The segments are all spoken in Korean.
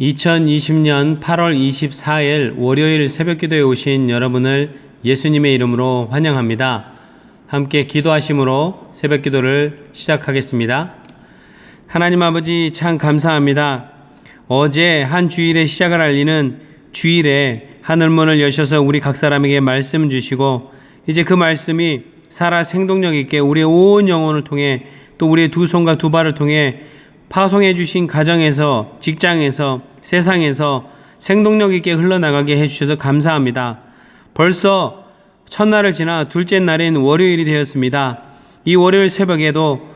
2020년 8월 24일 월요일 새벽기도에 오신 여러분을 예수님의 이름으로 환영합니다. 함께 기도하심으로 새벽기도를 시작하겠습니다. 하나님 아버지 참 감사합니다. 어제 한 주일의 시작을 알리는 주일에 하늘문을 여셔서 우리 각 사람에게 말씀 주시고 이제 그 말씀이 살아 생동력 있게 우리의 온 영혼을 통해 또 우리의 두 손과 두 발을 통해 파송해 주신 가정에서, 직장에서, 세상에서 생동력 있게 흘러나가게 해주셔서 감사합니다. 벌써 첫날을 지나 둘째 날인 월요일이 되었습니다. 이 월요일 새벽에도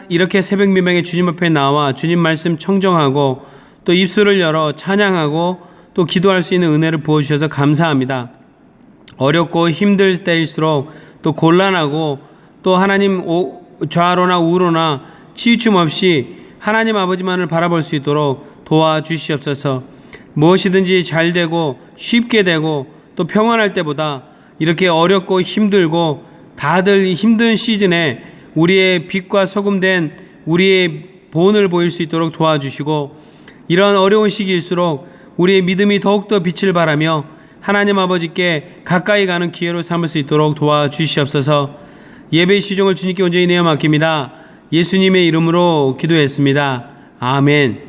이렇게 새벽 미명에 주님 앞에 나와 주님 말씀 청정하고 또 입술을 열어 찬양하고 또 기도할 수 있는 은혜를 부어주셔서 감사합니다. 어렵고 힘들 때일수록 또 곤란하고 또 하나님 좌로나 우로나 치우침 없이 하나님 아버지만을 바라볼 수 있도록 도와주시옵소서. 무엇이든지 잘 되고 쉽게 되고 또 평안할 때보다 이렇게 어렵고 힘들고 다들 힘든 시즌에 우리의 빛과 소금된 우리의 본을 보일 수 있도록 도와주시고 이런 어려운 시기일수록 우리의 믿음이 더욱더 빛을 발하며 하나님 아버지께 가까이 가는 기회로 삼을 수 있도록 도와주시옵소서. 예배의 시종을 주님께 온전히 내어 맡깁니다. 예수님의 이름으로 기도했습니다. 아멘.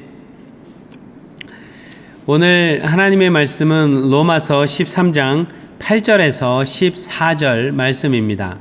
오늘 하나님의 말씀은 로마서 13장 8절에서 14절 말씀입니다.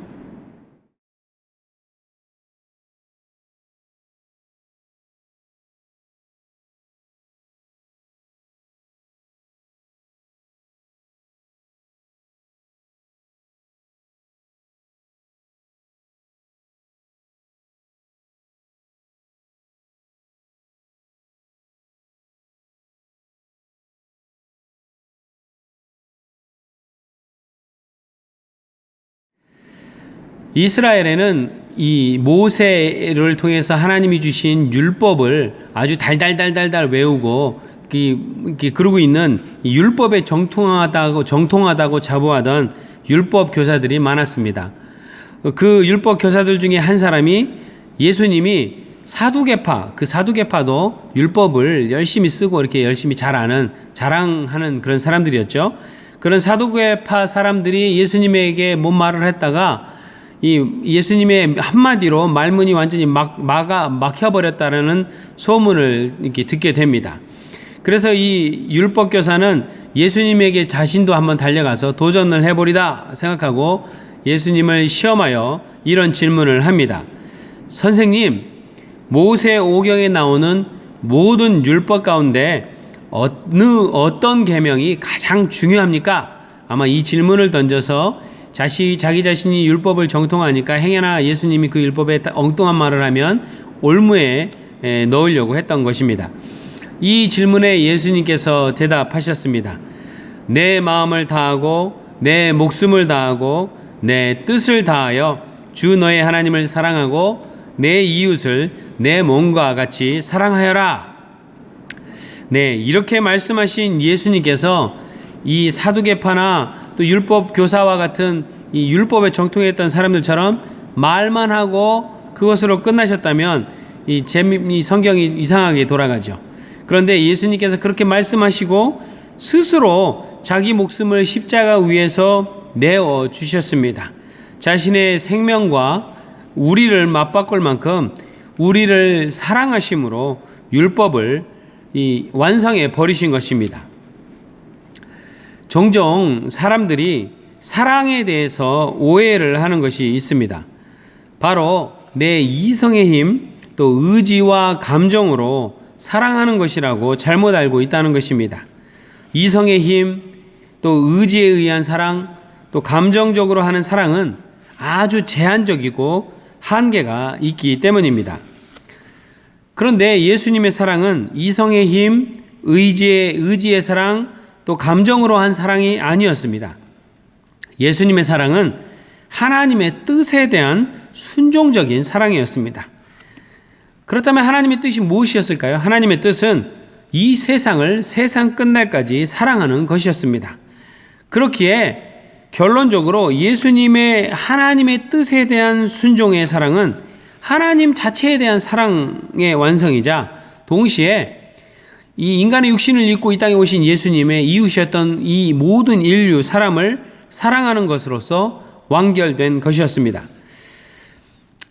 이스라엘에는 이 모세를 통해서 하나님이 주신 율법을 아주 달달달달달 외우고 그러고 있는 율법에 정통하다고 자부하던 율법 교사들이 많았습니다. 그 율법 교사들 중에 한 사람이 예수님이 사두개파, 그 사두개파도 율법을 열심히 쓰고 이렇게 열심히 자랑하는 그런 사람들이었죠. 그런 사두개파 사람들이 예수님에게 뭔 말을 했다가 예수님의 한마디로 말문이 완전히 막혀버렸다는 소문을 이렇게 듣게 됩니다. 그래서 이 율법교사는 예수님에게 자신도 한번 달려가서 도전을 해보리다 생각하고 예수님을 시험하여 이런 질문을 합니다. 선생님, 모세 오경에 나오는 모든 율법 가운데 어떤 계명이 가장 중요합니까? 아마 이 질문을 던져서 자기 자신이 율법을 정통하니까 행여나 예수님이 그 율법에 엉뚱한 말을 하면 올무에 넣으려고 했던 것입니다. 이 질문에 예수님께서 대답하셨습니다. 내 마음을 다하고 내 목숨을 다하고 내 뜻을 다하여 주 너의 하나님을 사랑하고 내 이웃을 내 몸과 같이 사랑하여라. 네, 이렇게 말씀하신 예수님께서 이 사두개파나 또 율법 교사와 같은 이 율법에 정통했던 사람들처럼 말만 하고 그것으로 끝나셨다면 이 성경이 이상하게 돌아가죠. 그런데 예수님께서 그렇게 말씀하시고 스스로 자기 목숨을 십자가 위에서 내어 주셨습니다. 자신의 생명과 우리를 맞바꿀 만큼 우리를 사랑하심으로 율법을 완성해 버리신 것입니다. 종종 사람들이 사랑에 대해서 오해를 하는 것이 있습니다. 바로 내 이성의 힘, 또 의지와 감정으로 사랑하는 것이라고 잘못 알고 있다는 것입니다. 이성의 힘, 또 의지에 의한 사랑, 또 감정적으로 하는 사랑은 아주 제한적이고 한계가 있기 때문입니다. 그런데 예수님의 사랑은 이성의 힘, 의지의 사랑, 또 감정으로 한 사랑이 아니었습니다. 예수님의 사랑은 하나님의 뜻에 대한 순종적인 사랑이었습니다. 그렇다면 하나님의 뜻이 무엇이었을까요? 하나님의 뜻은 이 세상을 세상 끝날까지 사랑하는 것이었습니다. 그렇기에 결론적으로 예수님의 하나님의 뜻에 대한 순종의 사랑은 하나님 자체에 대한 사랑의 완성이자 동시에 이 인간의 육신을 입고 이 땅에 오신 예수님의 이웃이었던 이 모든 인류 사람을 사랑하는 것으로서 완결된 것이었습니다.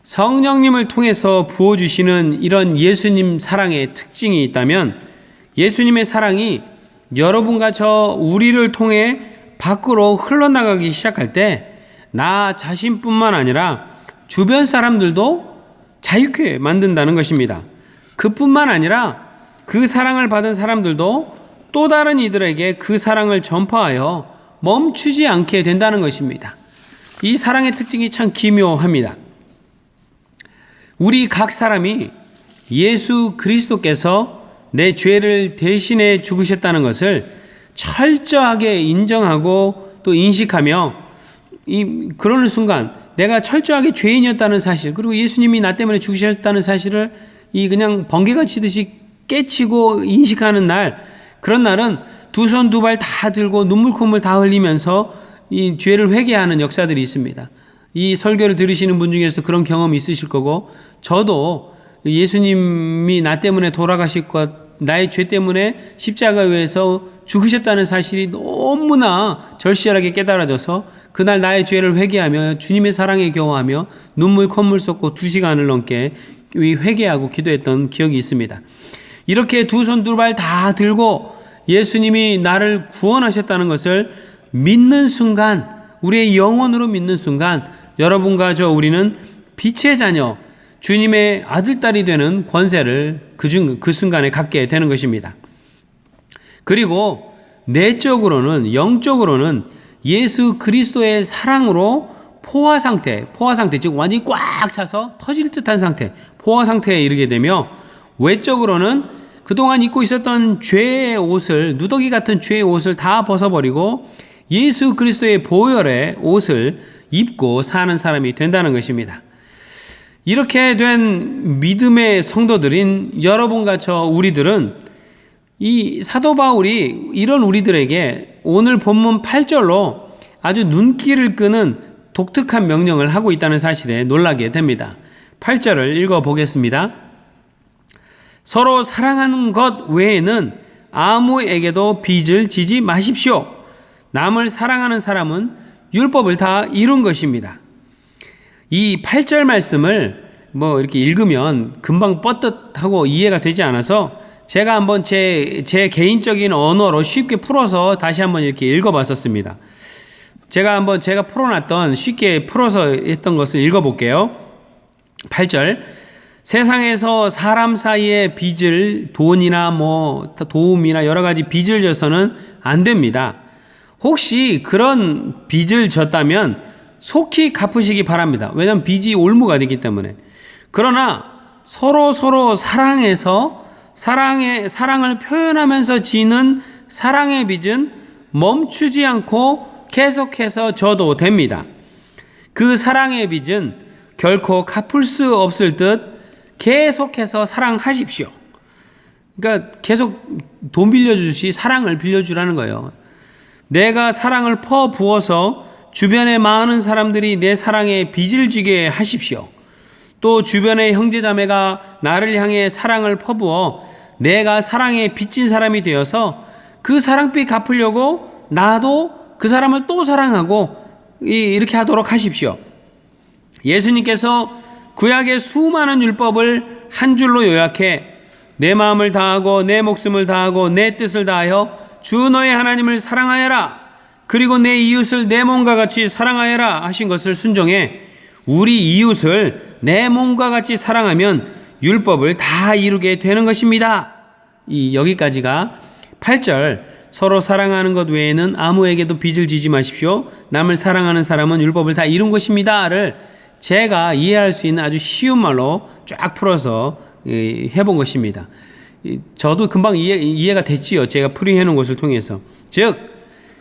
성령님을 통해서 부어주시는 이런 예수님 사랑의 특징이 있다면 예수님의 사랑이 여러분과 저 우리를 통해 밖으로 흘러나가기 시작할 때 나 자신뿐만 아니라 주변 사람들도 자유케 만든다는 것입니다. 그뿐만 아니라 그 사랑을 받은 사람들도 또 다른 이들에게 그 사랑을 전파하여 멈추지 않게 된다는 것입니다. 이 사랑의 특징이 참 기묘합니다. 우리 각 사람이 예수 그리스도께서 내 죄를 대신해 죽으셨다는 것을 철저하게 인정하고 또 인식하며 그러는 순간 내가 철저하게 죄인이었다는 사실, 그리고 예수님이 나 때문에 죽으셨다는 사실을 그냥 번개가 치듯이 깨치고 인식하는 날, 그런 날은 두 손 두 발 다 들고 눈물 콧물 다 흘리면서 이 죄를 회개하는 역사들이 있습니다. 이 설교를 들으시는 분 중에서 그런 경험이 있으실 거고, 저도 예수님이 나 때문에 돌아가실 것, 나의 죄 때문에 십자가에서 죽으셨다는 사실이 너무나 절실하게 깨달아져서 그날 나의 죄를 회개하며 주님의 사랑에 겨워하며 눈물 콧물 쏟고 2시간을 넘게 회개하고 기도했던 기억이 있습니다. 이렇게 두 손 두 발 다 들고 예수님이 나를 구원하셨다는 것을 믿는 순간, 우리의 영혼으로 믿는 순간 여러분과 우리는 빛의 자녀, 주님의 아들, 딸이 되는 권세를 그 순간에 갖게 되는 것입니다. 그리고 내적으로는, 영적으로는 예수 그리스도의 사랑으로 포화 상태, 즉 완전히 꽉 차서 터질 듯한 상태, 포화 상태에 이르게 되며, 외적으로는 그동안 입고 있었던 죄의 옷을, 누더기 같은 죄의 옷을 다 벗어버리고 예수 그리스도의 보혈의 옷을 입고 사는 사람이 된다는 것입니다. 이렇게 된 믿음의 성도들인 여러분과 우리들은 이 사도 바울이 이런 우리들에게 오늘 본문 8절로 아주 눈길을 끄는 독특한 명령을 하고 있다는 사실에 놀라게 됩니다. 8절을 읽어보겠습니다. 서로 사랑하는 것 외에는 아무에게도 빚을 지지 마십시오. 남을 사랑하는 사람은 율법을 다 이룬 것입니다. 이 8절 말씀을 이렇게 읽으면 금방 뻗듯하고 이해가 되지 않아서 제가 한번 제 개인적인 언어로 쉽게 풀어서 다시 한번 이렇게 읽어봤었습니다. 제가 풀어놨던, 쉽게 풀어서 했던 것을 읽어볼게요. 8절. 세상에서 사람 사이에 빚을, 돈이나 도움이나 여러 가지 빚을 져서는 안 됩니다. 혹시 그런 빚을 졌다면 속히 갚으시기 바랍니다. 왜냐하면 빚이 올무가 되기 때문에. 그러나 서로 사랑해서 사랑을 표현하면서 지는 사랑의 빚은 멈추지 않고 계속해서 져도 됩니다. 그 사랑의 빚은 결코 갚을 수 없을 듯 계속해서 사랑하십시오. 그러니까 계속 돈 빌려주시 사랑을 빌려주라는 거예요. 내가 사랑을 퍼부어서 주변의 많은 사람들이 내 사랑에 빚을 지게 하십시오. 또 주변의 형제자매가 나를 향해 사랑을 퍼부어 내가 사랑에 빚진 사람이 되어서 그 사랑빚 갚으려고 나도 그 사람을 또 사랑하고 이렇게 하도록 하십시오. 예수님께서 구약의 수많은 율법을 한 줄로 요약해 내 마음을 다하고 내 목숨을 다하고 내 뜻을 다하여 주 너의 하나님을 사랑하여라. 그리고 내 이웃을 내 몸과 같이 사랑하여라 하신 것을 순종해 우리 이웃을 내 몸과 같이 사랑하면 율법을 다 이루게 되는 것입니다. 여기까지가 8절. 서로 사랑하는 것 외에는 아무에게도 빚을 지지 마십시오. 남을 사랑하는 사람은 율법을 다 이룬 것입니다를 제가 이해할 수 있는 아주 쉬운 말로 쫙 풀어서 해본 것입니다. 저도 금방 이해가 됐지요. 제가 풀이해 놓은 것을 통해서. 즉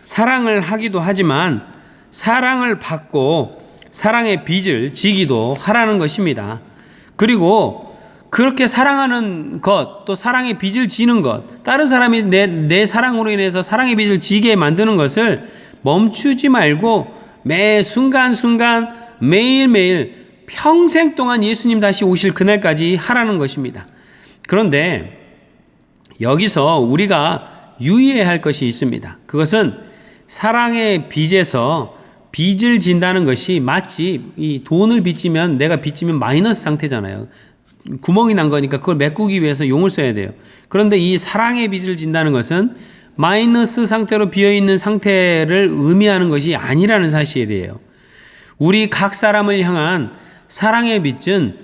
사랑을 하기도 하지만 사랑을 받고 사랑의 빚을 지기도 하라는 것입니다. 그리고 그렇게 사랑하는 것, 또 사랑의 빚을 지는 것, 다른 사람이 내 사랑으로 인해서 사랑의 빚을 지게 만드는 것을 멈추지 말고 매 순간순간 매일매일 평생 동안 예수님 다시 오실 그날까지 하라는 것입니다. 그런데 여기서 우리가 유의해야 할 것이 있습니다. 그것은 사랑의 빚에서 빚을 진다는 것이 마치 이 돈을 빚지면 내가 빚지면 마이너스 상태잖아요. 구멍이 난 거니까 그걸 메꾸기 위해서 용을 써야 돼요. 그런데 이 사랑의 빚을 진다는 것은 마이너스 상태로 비어있는 상태를 의미하는 것이 아니라는 사실이에요. 우리 각 사람을 향한 사랑의 빚은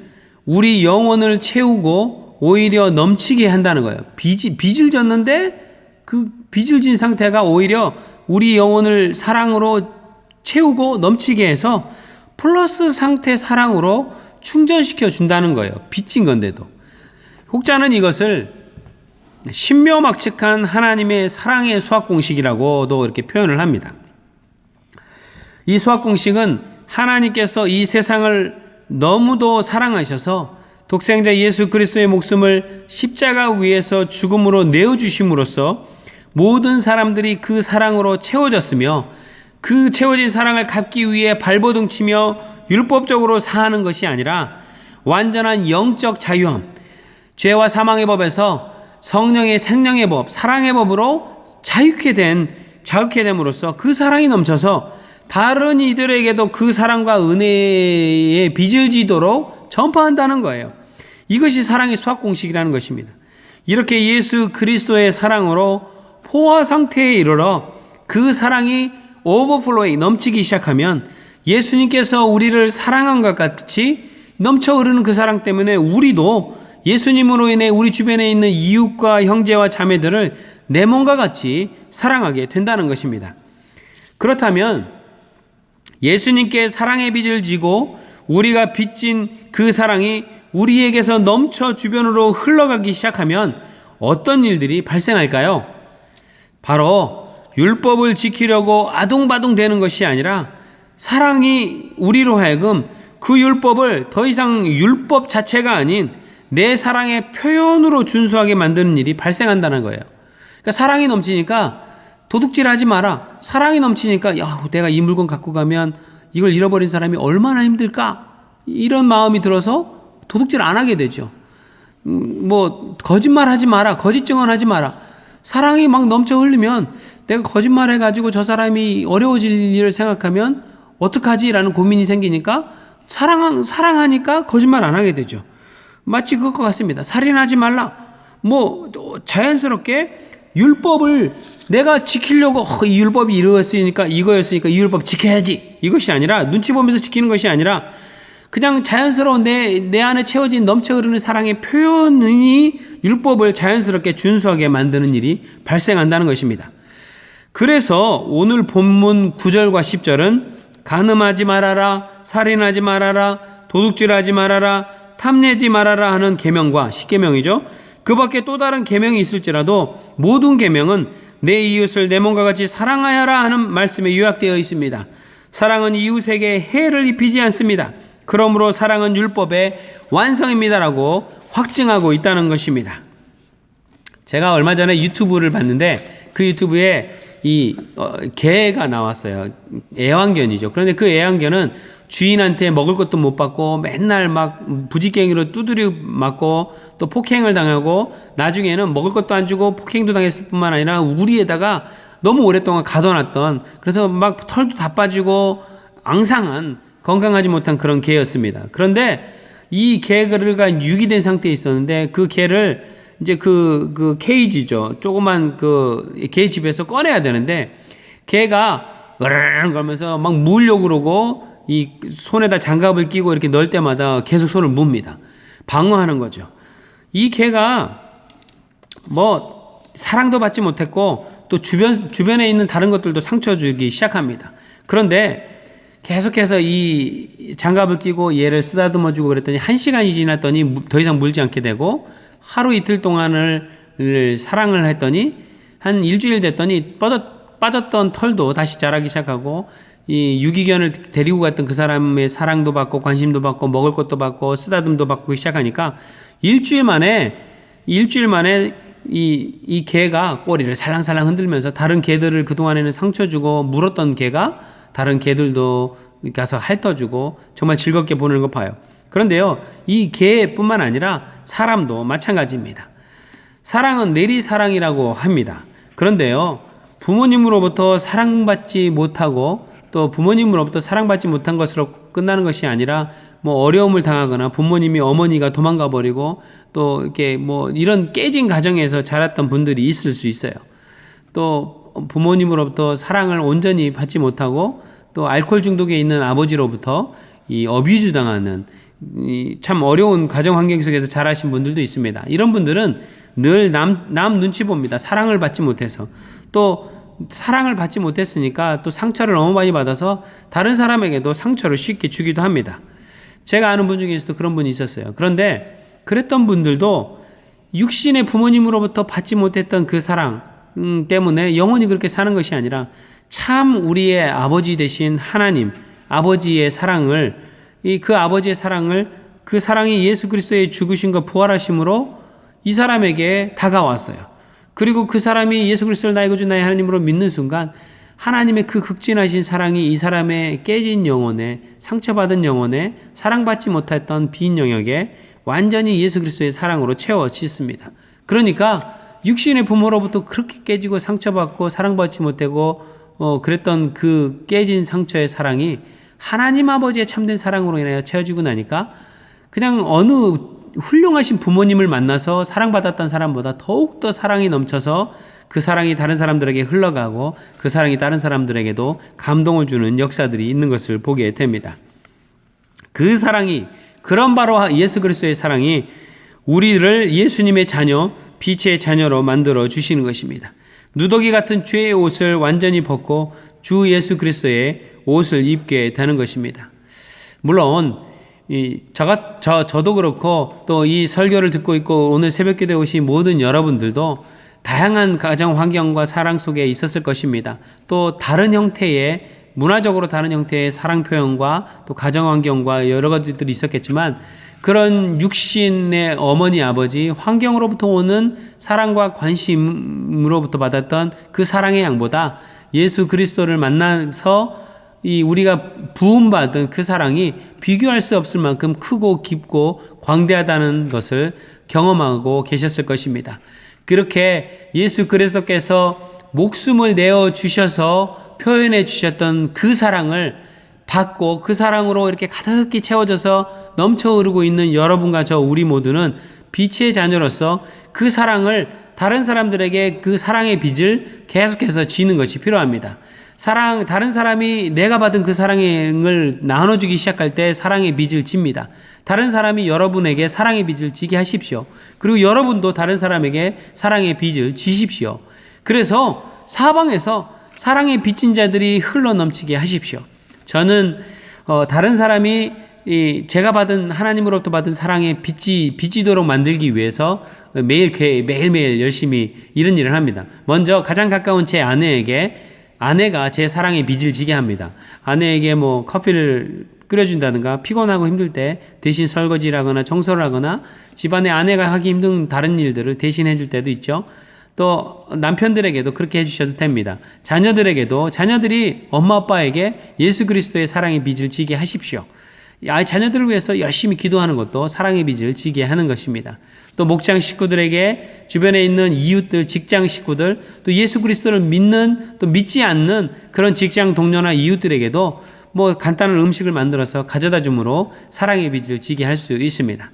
우리 영혼을 채우고 오히려 넘치게 한다는 거예요. 빚을 졌는데 그 빚을 진 상태가 오히려 우리 영혼을 사랑으로 채우고 넘치게 해서 플러스 상태 사랑으로 충전시켜 준다는 거예요. 빚진 건데도. 혹자는 이것을 신묘막측한 하나님의 사랑의 수학공식이라고도 이렇게 표현을 합니다. 이 수학공식은 하나님께서 이 세상을 너무도 사랑하셔서 독생자 예수 그리스도의 목숨을 십자가 위에서 죽음으로 내어주심으로써 모든 사람들이 그 사랑으로 채워졌으며 그 채워진 사랑을 갚기 위해 발버둥치며 율법적으로 사는 것이 아니라 완전한 영적 자유함, 죄와 사망의 법에서 성령의 생명의 법, 사랑의 법으로 자유케 됨으로써 그 사랑이 넘쳐서 다른 이들에게도 그 사랑과 은혜의 빚을 지도록 전파한다는 거예요. 이것이 사랑의 수학공식이라는 것입니다. 이렇게 예수 그리스도의 사랑으로 포화 상태에 이르러 그 사랑이 오버플로잉, 넘치기 시작하면 예수님께서 우리를 사랑한 것 같이 넘쳐 흐르는 그 사랑 때문에 우리도 예수님으로 인해 우리 주변에 있는 이웃과 형제와 자매들을 내 몸과 같이 사랑하게 된다는 것입니다. 그렇다면 예수님께 사랑의 빚을 지고 우리가 빚진 그 사랑이 우리에게서 넘쳐 주변으로 흘러가기 시작하면 어떤 일들이 발생할까요? 바로 율법을 지키려고 아둥바둥 되는 것이 아니라 사랑이 우리로 하여금 그 율법을 더 이상 율법 자체가 아닌 내 사랑의 표현으로 준수하게 만드는 일이 발생한다는 거예요. 그러니까 사랑이 넘치니까 도둑질하지 마라. 사랑이 넘치니까 야, 내가 이 물건 갖고 가면 이걸 잃어버린 사람이 얼마나 힘들까? 이런 마음이 들어서 도둑질 안 하게 되죠. 거짓말하지 마라. 거짓 증언하지 마라. 사랑이 막 넘쳐 흘리면 내가 거짓말해가지고 저 사람이 어려워질 일을 생각하면 어떡하지라는 고민이 생기니까 사랑하니까 거짓말 안 하게 되죠. 마치 그것과 같습니다. 살인하지 말라. 자연스럽게 율법을 내가 지키려고 이 율법이 이거였으니까 이 율법 지켜야지. 이것이 아니라 눈치 보면서 지키는 것이 아니라 그냥 자연스러운 내 안에 채워진 넘쳐 흐르는 사랑의 표현이 율법을 자연스럽게 준수하게 만드는 일이 발생한다는 것입니다. 그래서 오늘 본문 9절과 10절은 간음하지 말아라, 살인하지 말아라, 도둑질하지 말아라, 탐내지 말아라 하는 계명과 십계명이죠. 그 밖에 또 다른 계명이 있을지라도 모든 계명은 내 이웃을 내 몸과 같이 사랑하여라 하는 말씀에 요약되어 있습니다. 사랑은 이웃에게 해를 입히지 않습니다. 그러므로 사랑은 율법의 완성입니다라고 확증하고 있다는 것입니다. 제가 얼마 전에 유튜브를 봤는데 그 유튜브에 개가 나왔어요. 애완견이죠. 그런데 그 애완견은 주인한테 먹을 것도 못 받고 맨날 막 부지깽이로 두드려 맞고 또 폭행을 당하고 나중에는 먹을 것도 안 주고 폭행도 당했을 뿐만 아니라 우리에다가 너무 오랫동안 가둬놨던, 그래서 막 털도 다 빠지고 앙상한, 건강하지 못한 그런 개였습니다. 그런데 이 개가 유기된 상태에 있었는데 그 개를 이제 그 케이지죠. 조그만 개 집에서 꺼내야 되는데 개가 으르르 그러면서 막 물려고 그러고 이 손에다 장갑을 끼고 이렇게 넣을 때마다 계속 손을 뭅니다. 방어하는 거죠. 이 개가 사랑도 받지 못했고 또 주변에 있는 다른 것들도 상처 주기 시작합니다. 그런데 계속해서 이 장갑을 끼고 얘를 쓰다듬어 주고 그랬더니 1시간이 지났더니 더 이상 물지 않게 되고 하루 이틀 동안을 사랑을 했더니 한 일주일 됐더니 빠졌던 털도 다시 자라기 시작하고 이 유기견을 데리고 갔던 그 사람의 사랑도 받고 관심도 받고 먹을 것도 받고 쓰다듬도 받고 시작하니까 일주일 만에 이 개가 꼬리를 살랑살랑 흔들면서 다른 개들을 그동안에는 상처 주고 물었던 개가 다른 개들도 가서 핥아주고 정말 즐겁게 보는 거 봐요. 그런데요, 이 개뿐만 아니라 사람도 마찬가지입니다. 사랑은 내리사랑이라고 합니다. 그런데요, 부모님으로부터 사랑받지 못하고 또 부모님으로부터 사랑받지 못한 것으로 끝나는 것이 아니라 뭐 어려움을 당하거나 부모님이 어머니가 도망가 버리고 또 이렇게 뭐 이런 깨진 가정에서 자랐던 분들이 있을 수 있어요. 또 부모님으로부터 사랑을 온전히 받지 못하고 또 알코올 중독에 있는 아버지로부터 이 어뷰즈 당하는 참 어려운 가정 환경 속에서 자라신 분들도 있습니다. 이런 분들은 늘 남 눈치 봅니다. 사랑을 받지 못해서. 또 사랑을 받지 못했으니까 또 상처를 너무 많이 받아서 다른 사람에게도 상처를 쉽게 주기도 합니다. 제가 아는 분 중에서도 그런 분이 있었어요. 그런데 그랬던 분들도 육신의 부모님으로부터 받지 못했던 그 사랑 때문에 영원히 그렇게 사는 것이 아니라 참 우리의 아버지 되신 하나님, 아버지의 사랑을, 그 아버지의 사랑을, 그 사랑이 예수 그리스도의 죽으심과 부활하심으로 이 사람에게 다가왔어요. 그리고 그 사람이 예수 그리스도를 나의 구주 나의 하나님으로 믿는 순간 하나님의 그 극진하신 사랑이 이 사람의 깨진 영혼에, 상처받은 영혼에, 사랑받지 못했던 빈 영역에 완전히 예수 그리스도의 사랑으로 채워지습니다. 그러니까 육신의 부모로부터 그렇게 깨지고 상처받고 사랑받지 못하고 그랬던 그 깨진 상처의 사랑이 하나님 아버지의 참된 사랑으로 인하여 채워지고 나니까 그냥 어느 훌륭하신 부모님을 만나서 사랑받았던 사람보다 더욱더 사랑이 넘쳐서 그 사랑이 다른 사람들에게 흘러가고 그 사랑이 다른 사람들에게도 감동을 주는 역사들이 있는 것을 보게 됩니다. 그 사랑이, 그런 바로 예수 그리스도의 사랑이 우리를 예수님의 자녀, 빛의 자녀로 만들어 주시는 것입니다. 누더기 같은 죄의 옷을 완전히 벗고 주 예수 그리스도의 옷을 입게 되는 것입니다. 물론 저도 그렇고 또 이 설교를 듣고 있고 오늘 새벽기도에 오신 모든 여러분들도 다양한 가정 환경과 사랑 속에 있었을 것입니다. 또 다른 형태의, 문화적으로 다른 형태의 사랑 표현과 또 가정 환경과 여러 가지들이 있었겠지만 그런 육신의 어머니 아버지 환경으로부터 오는 사랑과 관심으로부터 받았던 그 사랑의 양보다 예수 그리스도를 만나서 우리가 부음받은 그 사랑이 비교할 수 없을 만큼 크고 깊고 광대하다는 것을 경험하고 계셨을 것입니다. 그렇게 예수 그리스도께서 목숨을 내어 주셔서 표현해 주셨던 그 사랑을 받고 그 사랑으로 이렇게 가득히 채워져서 넘쳐 흐르고 있는 여러분과 저 우리 모두는 빛의 자녀로서 그 사랑을 다른 사람들에게 그 사랑의 빚을 계속해서 지는 것이 필요합니다. 다른 사람이 내가 받은 그 사랑을 나눠주기 시작할 때 사랑의 빚을 집니다. 다른 사람이 여러분에게 사랑의 빚을 지게 하십시오. 그리고 여러분도 다른 사람에게 사랑의 빚을 지십시오. 그래서 사방에서 사랑의 빚진 자들이 흘러넘치게 하십시오. 저는 다른 사람이 제가 받은 하나님으로부터 받은 사랑의 빚지도록 만들기 위해서 매일매일 열심히 이런 일을 합니다. 먼저 가장 가까운 제 아내가 제 사랑의 빚을 지게 합니다. 아내에게 뭐 커피를 끓여준다든가 피곤하고 힘들 때 대신 설거지를 하거나 청소를 하거나 집안에 아내가 하기 힘든 다른 일들을 대신 해줄 때도 있죠. 또 남편들에게도 그렇게 해주셔도 됩니다. 자녀들이 엄마 아빠에게 예수 그리스도의 사랑의 빚을 지게 하십시오. 자녀들을 위해서 열심히 기도하는 것도 사랑의 빚을 지게 하는 것입니다. 또 목장 식구들에게 주변에 있는 이웃들, 직장 식구들, 또 예수 그리스도를 믿는 또 믿지 않는 그런 직장 동료나 이웃들에게도 뭐 간단한 음식을 만들어서 가져다 줌으로 사랑의 빚을 지게 할 수 있습니다.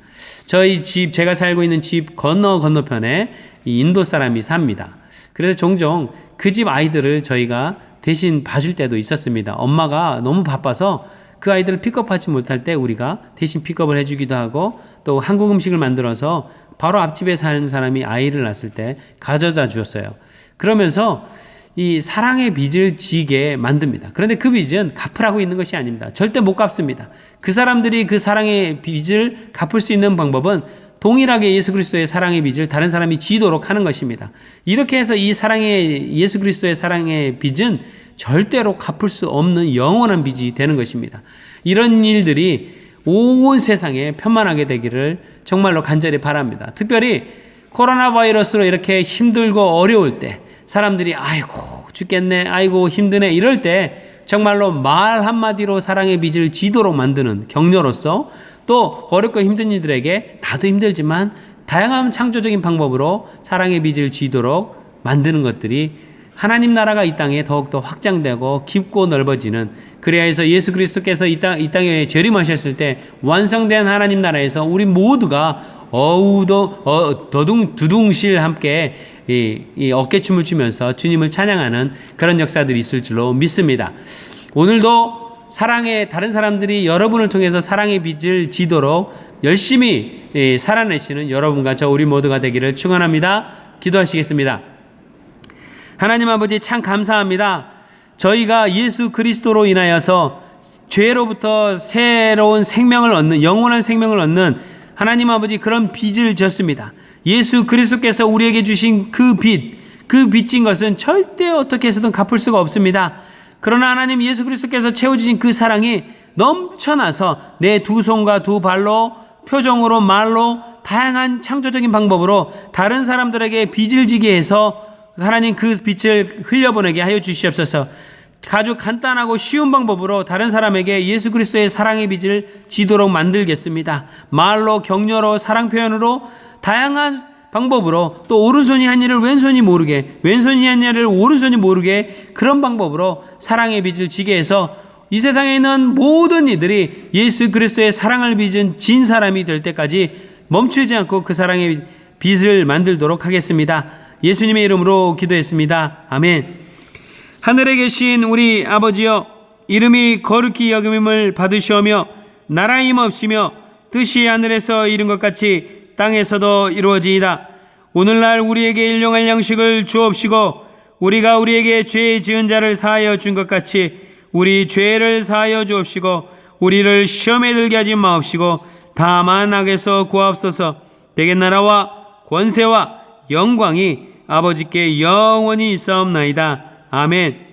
제가 살고 있는 집 건너편에 인도 사람이 삽니다. 그래서 종종 그 집 아이들을 저희가 대신 봐줄 때도 있었습니다. 엄마가 너무 바빠서 그 아이들을 픽업하지 못할 때 우리가 대신 픽업을 해주기도 하고 또 한국 음식을 만들어서 바로 앞집에 사는 사람이 아이를 낳았을 때 가져다 주었어요. 그러면서 이 사랑의 빚을 지게 만듭니다. 그런데 그 빚은 갚으라고 있는 것이 아닙니다. 절대 못 갚습니다. 그 사람들이 그 사랑의 빚을 갚을 수 있는 방법은 동일하게 예수 그리스도의 사랑의 빚을 다른 사람이 지도록 하는 것입니다. 이렇게 해서 예수 그리스도의 사랑의 빚은 절대로 갚을 수 없는 영원한 빚이 되는 것입니다. 이런 일들이 온 세상에 편만하게 되기를 정말로 간절히 바랍니다. 특별히 코로나 바이러스로 이렇게 힘들고 어려울 때 사람들이 아이고 죽겠네, 아이고 힘드네 이럴 때 정말로 말 한마디로 사랑의 빚을 지도록 만드는 격려로서 또 어렵고 힘든 이들에게 나도 힘들지만 다양한 창조적인 방법으로 사랑의 빚을 지도록 만드는 것들이 하나님 나라가 이 땅에 더욱더 확장되고 깊고 넓어지는, 그래야 해서 예수 그리스도께서 이 땅에 재림하셨을 때 완성된 하나님 나라에서 우리 모두가 두둥실 함께 이 어깨춤을 추면서 주님을 찬양하는 그런 역사들이 있을 줄로 믿습니다. 오늘도 다른 사람들이 여러분을 통해서 사랑의 빚을 지도록 열심히 살아내시는 여러분과 저 우리 모두가 되기를 축원합니다. 기도하시겠습니다. 하나님 아버지, 참 감사합니다. 저희가 예수 그리스도로 인하여서 죄로부터 새로운 생명을 얻는, 영원한 생명을 얻는 하나님 아버지 그런 빚을 졌습니다. 예수 그리스도께서 우리에게 주신 그 빚진 것은 절대 어떻게 해서든 갚을 수가 없습니다. 그러나 하나님 예수 그리스도께서 채워주신 그 사랑이 넘쳐나서 내 두 손과 두 발로, 표정으로, 말로, 다양한 창조적인 방법으로 다른 사람들에게 빚을 지게 해서 하나님 그 빚을 흘려보내게 하여 주시옵소서. 아주 간단하고 쉬운 방법으로 다른 사람에게 예수 그리스도의 사랑의 빚을 지도록 만들겠습니다. 말로, 격려로, 사랑 표현으로, 다양한 방법으로, 또 오른손이 한 일을 왼손이 모르게, 왼손이 한 일을 오른손이 모르게, 그런 방법으로 사랑의 빚을 지게 해서 이 세상에 있는 모든 이들이 예수 그리스도의 사랑을 빚은 진 사람이 될 때까지 멈추지 않고 그 사랑의 빚을 만들도록 하겠습니다. 예수님의 이름으로 기도했습니다. 아멘. 하늘에 계신 우리 아버지여, 이름이 거룩히 여김을 받으시오며 나라 임없으며 뜻이 하늘에서 이룬 것 같이 땅에서도 이루어지이다. 오늘날 우리에게 일용할 양식을 주옵시고 우리가 우리에게 죄 지은 자를 사하여 준 것 같이 우리 죄를 사하여 주옵시고 우리를 시험에 들게 하지 마옵시고 다만 악에서 구하옵소서. 대개 나라와 권세와 영광이 아버지께 영원히 있사옵나이다. 아멘.